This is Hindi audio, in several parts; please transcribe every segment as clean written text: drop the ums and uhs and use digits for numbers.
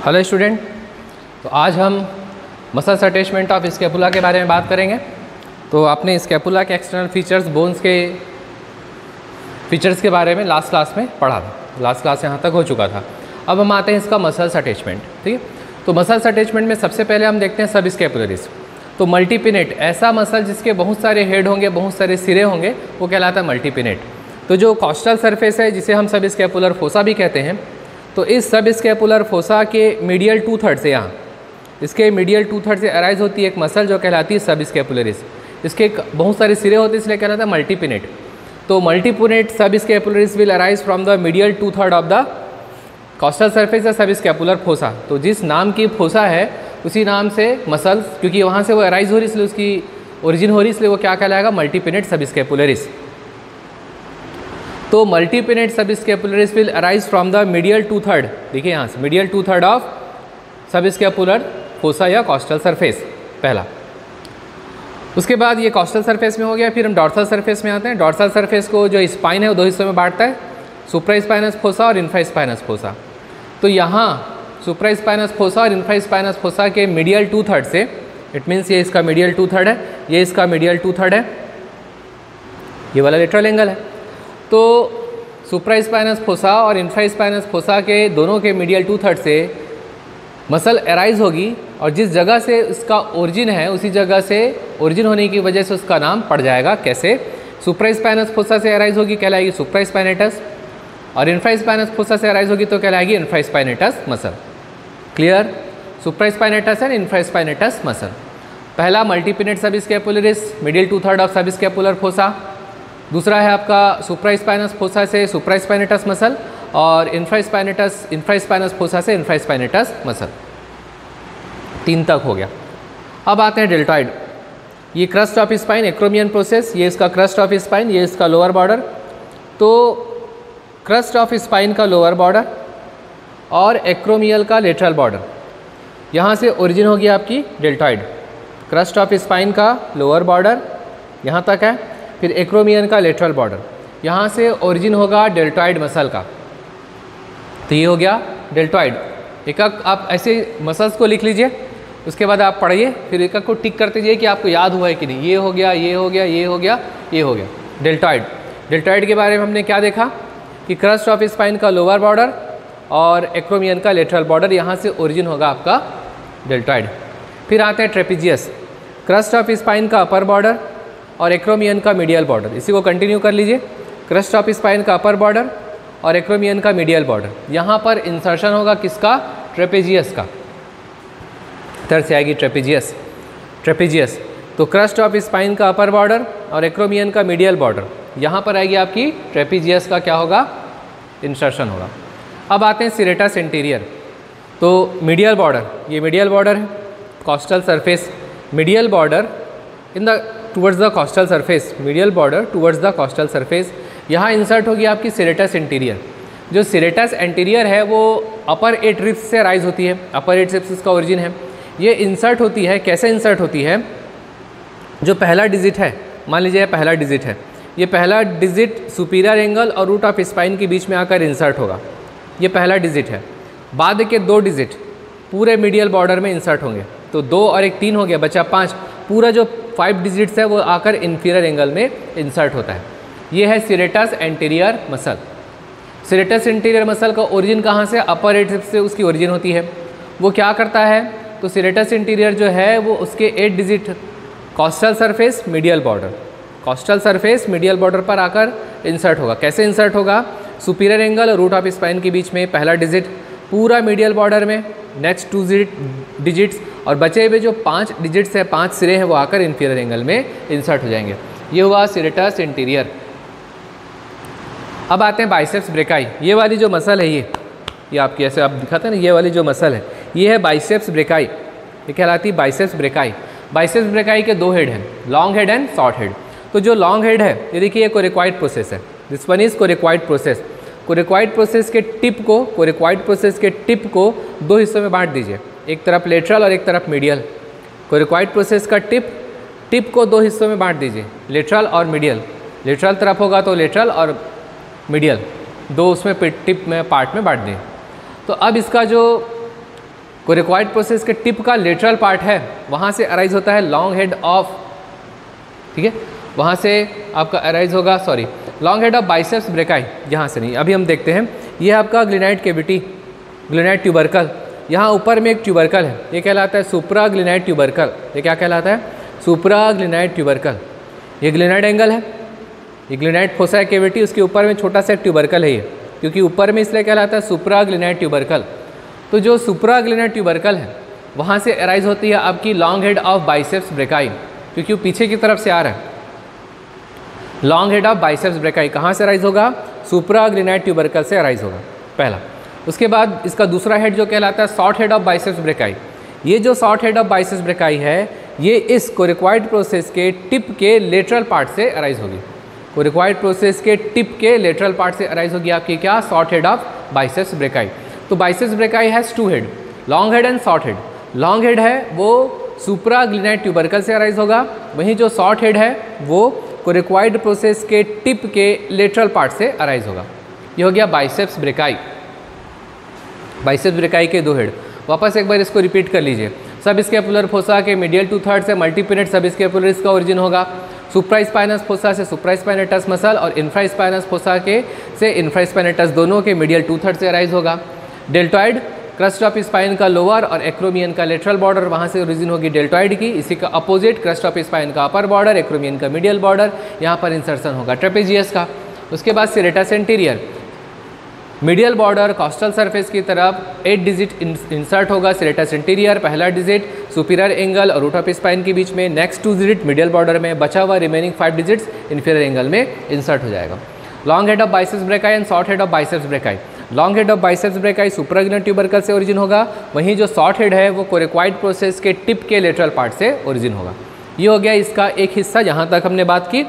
हेलो स्टूडेंट, तो आज हम मसल्स अटैचमेंट ऑफ स्कैपुला के बारे में बात करेंगे। तो आपने स्कैपुला के एक्सटर्नल फीचर्स, बोन्स के फीचर्स के बारे में लास्ट क्लास में पढ़ा था। लास्ट क्लास यहाँ तक हो चुका था। अब हम आते हैं इसका मसल्स अटैचमेंट। ठीक है, तो मसल्स अटैचमेंट में सबसे पहले हम देखते हैं सब स्कैपुलरिस। तो मल्टीपिनेट, ऐसा मसल जिसके बहुत सारे हेड होंगे, बहुत सारे सिरे होंगे, वो कहलाता है मल्टीपिनेट। तो जो कॉस्टल सरफेस है, जिसे हम सब स्कैपुलर फोसा भी कहते हैं, तो इस सब स्कैपुलर फोसा के मीडियल 2/3 से, यहाँ इसके मीडियल 2/3 से अराइज होती है एक मसल जो कहलाती है सब स्कैपुलरिस। इसके बहुत सारे सिरे होते हैं, इसलिए कहलाता है मल्टीपिनेट। तो multipennate subscapularis will arise from the medial 2/3 of the costal surface या सब स्कैपुलर फोसा। तो जिस नाम की फोसा है उसी नाम से मसल्स, क्योंकि वहाँ से वो अराइज हो रही, इसलिए उसकी ओरिजिन हो रही, इसलिए वो क्या कहलाएगा, मल्टीपिनेट सब स्कैपुलरिस। तो multipennate subscapularis will arise from the medial 2/3, देखिए यहाँ से medial 2/3 of subscapular fossa या कॉस्टल सरफेस पहला। उसके बाद ये कॉस्टल सरफेस में हो गया। फिर हम डॉर्सल सरफेस में आते हैं। डॉर्सल सरफेस को जो स्पाइन है वो दो हिस्सों में बांटता है, सुप्रा स्पाइनस फोसा और इन्फ्रा स्पाइनस फोसा। तो यहाँ सुप्रा स्पाइनस फोसा और इन्फ्रा स्पाइनस फोसा के मीडियल 2/3 से, इट मीन्स ये इसका मीडियल 2/3 है, ये इसका मीडियल 2/3 है, ये वाला लेटरल एंगल है। तो सुप्रा स्पाइनस फोसा और इन्फ्रा स्पाइनस फोसा के दोनों के मीडियल 2/3 से मसल अराइज होगी, और जिस जगह से इसका ओरिजिन है उसी जगह से ओरिजिन होने की वजह से उसका नाम पड़ जाएगा। कैसे? सुप्रा स्पाइनस फोसा से अराइज होगी, कहलाएगी सुप्रा स्पाइनेटस, और इन्फ्रा स्पाइनस फोसा से अराइज होगी तो कहलाएगी infraspinatus muscle. Clear? Supraspinatus and infraspinatus muscle. पहला multipennate subscapularis, medial 2/3 of subscapular fossa. दूसरा है आपका सुप्रा स्पाइनस फोसा से सुप्रा स्पाइनेटस मसल, और इन्फ्रा स्पाइनस फोसा से इन्फ्रा स्पाइनेटस मसल। 3 तक हो गया। अब आते हैं डेल्टॉइड। ये crust of spine, acromion process, ये इसका क्रस्ट ऑफ स्पाइन, ये इसका लोअर बॉर्डर। तो क्रस्ट ऑफ स्पाइन का लोअर बॉर्डर और एक्रोमियल का लेटरल बॉर्डर, यहाँ से ओरिजिन होगी आपकी डेल्टॉइड। क्रस्ट ऑफ स्पाइन का लोअर बॉर्डर यहाँ तक है, फिर एक्रोमियन का लेटरल बॉर्डर, यहाँ से ओरिजिन होगा डेल्टॉइड मसल का। तो ये हो गया डेल्टॉइड। एक आप ऐसे मसल्स को लिख लीजिए, उसके बाद आप पढ़िए, फिर एक को टिक करते जाइए कि आपको याद हुआ है कि नहीं। ये हो गया, ये हो गया, ये हो गया, ये हो गया डेल्टॉइड। डेल्टॉइड के बारे में हमने क्या देखा कि क्रस्ट ऑफ स्पाइन का लोअर बॉर्डर और एक्रोमियन का लेटरल बॉर्डर, यहाँ से ओरिजिन होगा आपका डेल्टॉइड। फिर आते हैं ट्रेपीजियस। क्रस्ट ऑफ स्पाइन का अपर बॉर्डर और एक्रोमियन का मीडियल बॉर्डर, इसी को कंटिन्यू कर लीजिए। क्रस्ट ऑफ स्पाइन का अपर बॉर्डर और एक्रोमियन का मीडियल बॉर्डर, यहाँ पर इंसर्शन होगा किसका? ट्रेपेजियस का। इधर से आएगी ट्रेपेजियस, ट्रेपेजियस। तो क्रस्ट ऑफ स्पाइन का अपर बॉर्डर और एक्रोमियन का मीडियल बॉर्डर, यहाँ पर आएगी आपकी ट्रेपेजियस का क्या होगा? इंसर्शन होगा। अब आते हैं सिरेटस इंटीरियर। तो मीडियल बॉर्डर, ये मीडियल बॉर्डर है, costal surface, medial border in the towards the costal surface, medial border towards the costal surface, यहाँ इंसर्ट होगी आपकी सिरेटस इंटीरियर। जो सिरेटस इंटीरियर है वो अपर 8 रिब्स से राइज होती है, अपर 8 रिब्स इसका ओरिजिन है। ये इंसर्ट होती है, कैसे इंसर्ट होती है? जो पहला डिजिट है, मान लीजिए पहला डिजिट है, ये पहला डिजिट सुपीरियर एंगल और रूट ऑफ स्पाइन के बीच में आकर इंसर्ट होगा, ये पहला डिजिट है। बाद के 2 डिजिट पूरे मीडियल बॉर्डर में इंसर्ट होंगे, तो 2 और 1 3 हो गया, बचा 5। पूरा जो 5 डिजिट्स है वो आकर इंफीरियर एंगल में इंसर्ट होता है। ये है serratus anterior muscle. Serratus interior muscle का ओरिजिन कहाँ से? अपर 8 रिब्स से उसकी ओरिजिन होती है। वो क्या करता है? तो सिरेटस इंटीरियर जो है वो उसके 8 digit costal surface medial border, costal surface medial border पर आकर इंसर्ट होगा। कैसे इंसर्ट होगा? सुपीरियर एंगल और रूट ऑफ स्पाइन के बीच में पहला डिजिट, पूरा मीडियल बॉर्डर में नेक्स्ट 2 डिजिट्स, और बचे हुए जो 5 डिजिट्स है, 5 सिरे हैं, वो आकर इंफीरियर एंगल में इंसर्ट हो जाएंगे। ये हुआ सिरेटस इंटीरियर। अब आते हैं बाइसेप्स ब्रेकाई। ये वाली जो मसल है, ये आपकी ऐसे आप दिखाते हैं ना, ये वाली जो मसल है ये है बाइसेप्स ब्रेकाई। ये कहलाती है बाइसेप्स ब्रेकाई। बाइसेप्स ब्रेकाई के 2 हेड हैं, long head and short head. तो जो लॉन्ग हेड है, ये देखिए कोरिक्वाइड प्रोसेस है, this one is coracoid process. Coracoid process के टिप को 2 हिस्सों में बांट दीजिए, एक तरफ लेटरल और एक तरफ मीडियल। कोरिक्वाइड प्रोसेस का टिप को 2 हिस्सों में बांट दीजिए, लेटरल और मीडियल। लेटरल तरफ होगा तो लेटरल और मीडियल, 2 उसमें टिप में पार्ट में बांट दें। तो अब इसका जो कोरिकॉइड प्रोसेस के टिप का लेटरल पार्ट है, वहाँ से अराइज होता है लॉन्ग हेड ऑफ, ठीक है, वहाँ से आपका अराइज होगा, sorry, long head of biceps brachii, यहाँ से नहीं। अभी हम देखते हैं, ये आपका ग्लिनाइड कैविटी, ग्लिनाइड ट्यूबरकल, यहाँ ऊपर में एक ट्यूबरकल है, ये कहलाता है सुप्रा ग्लिनाइड ट्यूबरकल। ये क्या कहलाता है? सुप्रा ग्लिनाइड ट्यूबरकल। ये ग्लिनाइड एंगल है, ये ग्लिनाइड फोसा कैविटी, उसके ऊपर में छोटा सा ट्यूबरकल है ये, क्योंकि ऊपर में इसलिए कहलाता है सुप्रा ग्लिनाइड ट्यूबरकल। तो जो सुप्रा ग्लिनाइड ट्यूबरकल है वहाँ से अराइज होती है आपकी long head of biceps brachii, क्योंकि वो पीछे की तरफ से आ रहा है। Long head of biceps brachii कहाँ से अराइज होगा? सुप्रा ग्लिनाइड ट्यूबरकल से अराइज होगा, पहला। उसके बाद इसका दूसरा हेड जो कहलाता है short head of biceps brachii. ये जो short head of biceps brachii है, ये इस कोरिकॉइड प्रोसेस के टिप के लेटरल पार्ट से अराइज होगी। कोरिकॉइड प्रोसेस के टिप के लेटरल पार्ट से अराइज होगी आपकी क्या? Short head of biceps brachii. तो biceps brachii has two head, long head and short head. Long head है वो सुप्रा ग्लिनाइड ट्यूबरकल से अराइज होगा, वहीं जो शॉर्ट हेड है वो कोरिकॉइड प्रोसेस के टिप के लेटरल पार्ट से अराइज होगा। ये हो गया बाइसेप्स ब्रेकाई। बाइसेप्स ब्रेकाई के दो हेड। वापस एक बार इसको रिपीट कर लीजिए। सब स्कैपुलर फोसा के मीडियल 2/3 से मल्टीपिनेट सब स्कैपुलरिस का ओरिजिन होगा। सुप्रास्पाइनस फोसा से सुप्रास्पाइनेटस मसल और इंफ्रास्पाइनस फोसा के से इंफ्रास्पाइनेटस दोनों के मीडियल 2/3 से अराइज होगा। डेल्टॉइड क्रस्ट ऑफ स्पाइन का लोअर और एक्रोमियन का लेटरल बॉर्डर, वहाँ से ओरिजिन होगी डेल्टॉइड की। इसी का अपोजिट क्रस्ट ऑफ स्पाइन का अपर बॉर्डर, एक्रोमियन का मीडियल बॉर्डर, यहाँ पर इंसर्शन होगा ट्रेपेजियस का। उसके बाद serratus anterior, medial border costal surface की तरफ 8 डिजिट इंसर्ट होगा सेरेटस इंटीरियर, पहला डिजिट सुपीरियर एंगल और रूट ऑफ स्पाइन के बीच में, नेक्स्ट 2 डिजिट मीडियल बॉर्डर में, बचा हुआ रिमेनिंग 5 डिजिट्स इंफीरियर एंगल में इंसर्ट हो जाएगा। Long head of biceps brachii and short head of biceps brachii. Long head of biceps brachii supraglenoid tubercle से ओरिजिन होगा, वहीं जो शॉर्ट हेड है वो कोरिकॉइड प्रोसेस के टिप के लेटरल पार्ट से ओरिजिन होगा। ये हो गया इसका एक हिस्सा, जहाँ तक हमने बात की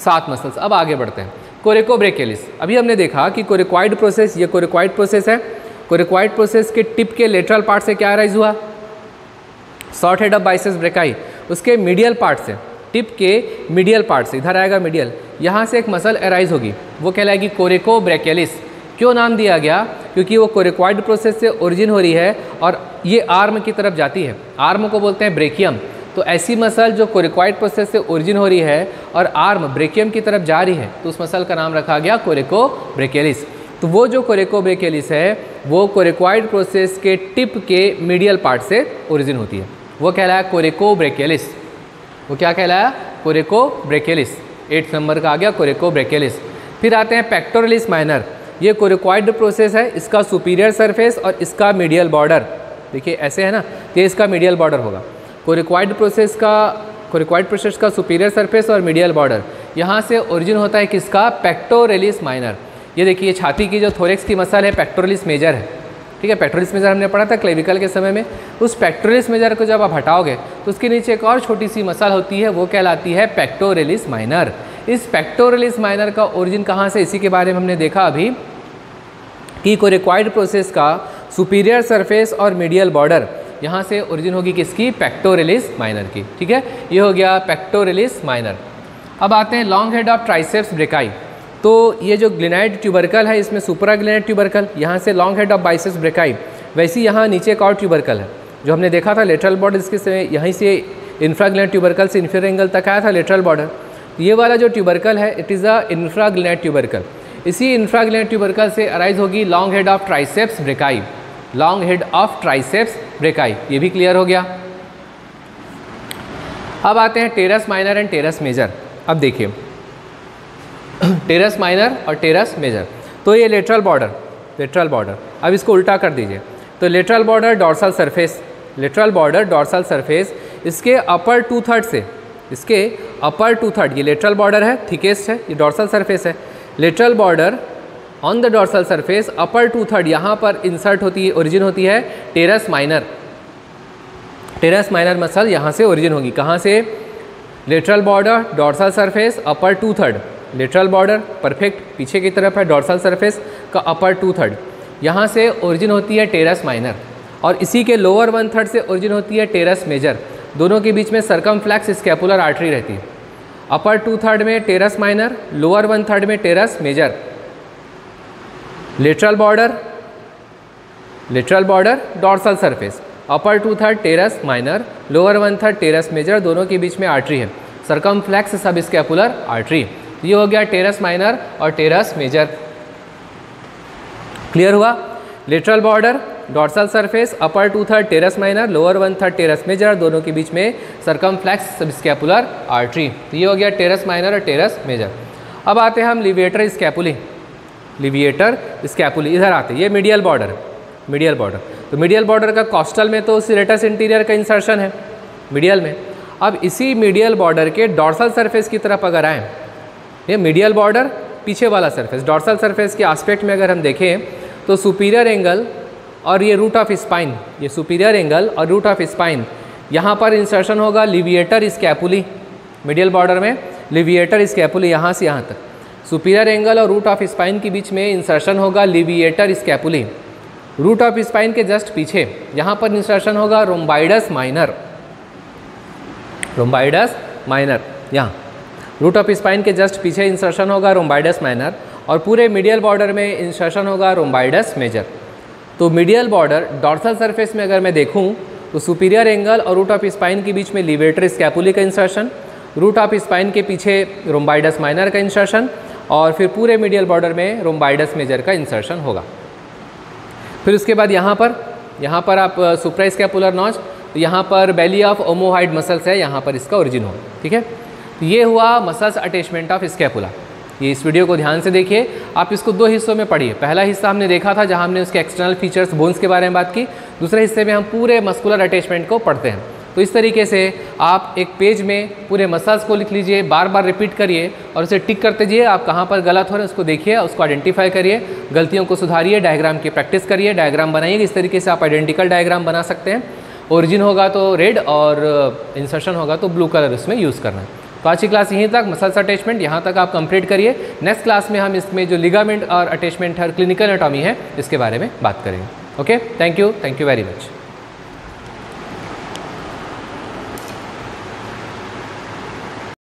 7 मसल्स। अब आगे बढ़ते हैं। कोरिकोब्रेकियलिस, अभी हमने देखा कि कोरिकॉइड प्रोसेस, ये कोरिकॉइड प्रोसेस है, कोरिकॉइड प्रोसेस के टिप के लेटरल पार्ट से क्या अराइज हुआ? Short head of biceps brachii. उसके मीडियल पार्ट से, टिप के मीडियल पार्ट से, इधर आएगा मीडियल, यहाँ से एक मसल अराइज होगी, वो कहलाएगी कोरिकोब्रेकियलिस। क्यों नाम दिया गया? क्योंकि वो कोरिकॉइड प्रोसेस से ओरिजिन हो रही है और ये आर्म की तरफ जाती है, आर्म को बोलते हैं ब्रेकियम। तो ऐसी मसल जो कोरिकॉइड प्रोसेस से ओरिजिन हो रही है और आर्म ब्रेकियम की तरफ जा रही है, तो उस मसल का नाम रखा गया कोरिकोब्रेकियलिस। तो वो जो कोरिकोब्रेकियलिस है वो कोरिकॉइड प्रोसेस के टिप के मीडियल पार्ट से ओरिजिन होती है, वो कहलाया कोरिकोब्रेकियलिस। वो क्या कहलाया? कोरिकोब्रेकियलिस। 8 नंबर का आ गया कोरिकोब्रेकियलिस। फिर आते हैं पेक्टोरलिस माइनर। ये कोरिकॉइड प्रोसेस है, इसका सुपीरियर सरफेस और इसका मीडियल बॉर्डर, देखिए ऐसे है ना, तो इसका मीडियल बॉर्डर होगा। कोरिकॉइड प्रोसेस का सुपीरियर सरफेस और मीडियल बॉर्डर, यहाँ से ओरिजिन होता है किसका? Pectoralis minor. ये देखिए छाती की जो थोरेक्स की मसल है पेक्टोरलिस मेजर है, ठीक है। पेक्टोरलिस मेजर हमने पढ़ा था क्लेविकल के समय में। उस पेक्टोरलिस मेजर को जब आप हटाओगे तो उसके नीचे एक और छोटी सी मसल होती है, वो कहलाती है पेक्टोरलिस माइनर। इस पेक्टोरलिस माइनर का ओरिजिन कहाँ से, इसी के बारे में हमने देखा अभी कि कोरिकॉइड प्रोसेस का सुपीरियर सरफेस और मीडियल बॉर्डर, यहाँ से ओरिजिन होगी किसकी? पेक्टोरलिस माइनर की, ठीक है। ये हो गया पेक्टोरलिस माइनर। अब आते हैं long head of triceps brachii. तो ये जो ग्लिनाइड ट्यूबरकल है, इसमें सुपरा ग्लिनाइड ट्यूबरकल, यहाँ से long head of biceps brachii. वैसे यहाँ नीचे एक और ट्यूबरकल है जो हमने देखा था लेटरल बॉर्डर, इसके समय यहीं से इंफ्राग्लिनाइड ट्यूबरकल से इंफीरियर एंगल तक आया था लेटरल बॉर्डर। ये वाला जो ट्यूबरकल है it is a infraglenoid tubercle. इसी इंफ्राग्लिनाइड ट्यूबरकल से अराइज होगी long head of triceps brachii. Long head of triceps brachii, ये भी क्लियर हो गया। अब आते हैं teres minor and teres major. अब देखिए टेरस माइनर और टेरस मेजर, तो ये लेटरल बॉर्डर, अब इसको उल्टा कर दीजिए। तो lateral border dorsal surface, lateral border dorsal surface, इसके अपर 2/3 से, इसके अपर 2/3, ये लेटरल बॉर्डर है, थिकेस्ट है, ये डॉर्सल सरफेस है। Lateral border on the dorsal surface upper 2/3 यहाँ पर इंसर्ट होती है, ओरिजिन होती है teres minor. Teres minor muscle यहाँ से ओरिजिन होगी, कहाँ से? Lateral border dorsal surface upper 2/3, lateral border perfect पीछे की तरफ है, डॉर्सल सरफेस का अपर 2/3, यहाँ से ओरिजिन होती है टेरस माइनर। और इसी के लोअर 1/3 से ओरिजिन होती है टेरस मेजर। दोनों के बीच में सर्कमफ्लेक्स स्कैपुलर आर्टरी रहती है। अपर 2/3 में टेरस माइनर, लोअर 1/3 में teres major. Lateral border dorsal surface, upper 2/3 teres minor, lower 1/3 teres major, दोनों के बीच में आर्टरी है, सर्कमफ्लेक्स सब स्कैपुलर आर्टरी। ये हो गया टेरस माइनर और टेरस मेजर। क्लियर हुआ? Lateral border, dorsal surface, upper 2/3 teres minor, lower 1/3 teres major, दोनों के बीच में सर्कमफ्लेक्स सब स्कैपुलर आर्टरी। तो ये हो गया टेरस माइनर और टेरस मेजर। अब आते हैं हम लिविएटर स्कैपुली। लिविएटर स्कैपुली इधर आते हैं, ये मीडियल बॉर्डर, मीडियल बॉर्डर। तो मीडियल बॉर्डर का कॉस्टल में तो सिरेटस इंटीरियर का इंसर्शन है मीडियल में। अब इसी मीडियल बॉर्डर के डॉर्सल सरफेस की तरफ अगर आएँ, ये मीडियल बॉर्डर पीछे वाला सरफेस, डॉर्सल सरफेस के एस्पेक्ट में अगर हम देखें तो सुपीरियर एंगल और ये रूट ऑफ स्पाइन, ये सुपीरियर एंगल और रूट ऑफ स्पाइन, यहाँ पर इंसर्शन होगा लिविएटर स्कैपुली। मीडियल बॉर्डर में लिविएटर स्कैपुली यहाँ से यहाँ तक, सुपीरियर एंगल और रूट ऑफ स्पाइन के बीच में इंसर्शन होगा लिविएटर स्कैपुली। रूट ऑफ स्पाइन के जस्ट पीछे यहाँ पर इंसर्शन होगा रोम्बाइडस माइनर, रोम्बाइडस माइनर। यहाँ रूट ऑफ स्पाइन के जस्ट पीछे इंसर्शन होगा रोम्बाइडस माइनर और पूरे मीडियल बॉर्डर में इंसर्शन होगा रोम्बाइडस मेजर। तो मीडियल बॉर्डर डॉर्सल सरफेस में अगर मैं देखूं तो सुपीरियर एंगल और रूट ऑफ स्पाइन के बीच में लिविएटर स्कैपुली का इंसर्शन, रूट ऑफ स्पाइन के पीछे रोम्बाइडस माइनर का इंसर्शन और फिर पूरे मीडियल बॉर्डर में रोम्बाइडस मेजर का इंसर्शन होगा। फिर उसके बाद यहाँ पर आप सुप्रा स्कैपुलर नॉच, तो यहाँ पर बेली ऑफ ओमोहाइड मसल्स है, यहाँ पर इसका ओरिजिन हो। ठीक है, ये हुआ मसल्स अटैचमेंट ऑफ स्कैपुला। ये इस वीडियो को ध्यान से देखिए, आप इसको दो हिस्सों में पढ़िए। पहला हिस्सा हमने देखा था जहाँ हमने उसके एक्सटर्नल फीचर्स बोन्स के बारे में बात की, दूसरे हिस्से में हम पूरे मस्कुलर अटैचमेंट को पढ़ते हैं। तो इस तरीके से आप एक पेज में पूरे मसल्स को लिख लीजिए, बार बार रिपीट करिए और उसे टिक करते जाइए। आप कहाँ पर गलत हो रहे हैं उसको देखिए, उसको आइडेंटिफाई करिए, गलतियों को सुधारिए, डायग्राम की प्रैक्टिस करिए, डायग्राम बनाइए। इस तरीके से आप आइडेंटिकल डायग्राम बना सकते हैं। ओरिजिन होगा तो रेड और इंसर्शन होगा तो ब्लू कलर उसमें यूज़ करना है। तो आज की क्लास यहीं तक, मसल्स अटैचमेंट यहाँ तक आप कंप्लीट करिए। नेक्स्ट क्लास में हम इसमें जो लिगामेंट और अटैचमेंट है, क्लिनिकल एनाटॉमी है, इसके बारे में बात करेंगे। Okay, thank you very much.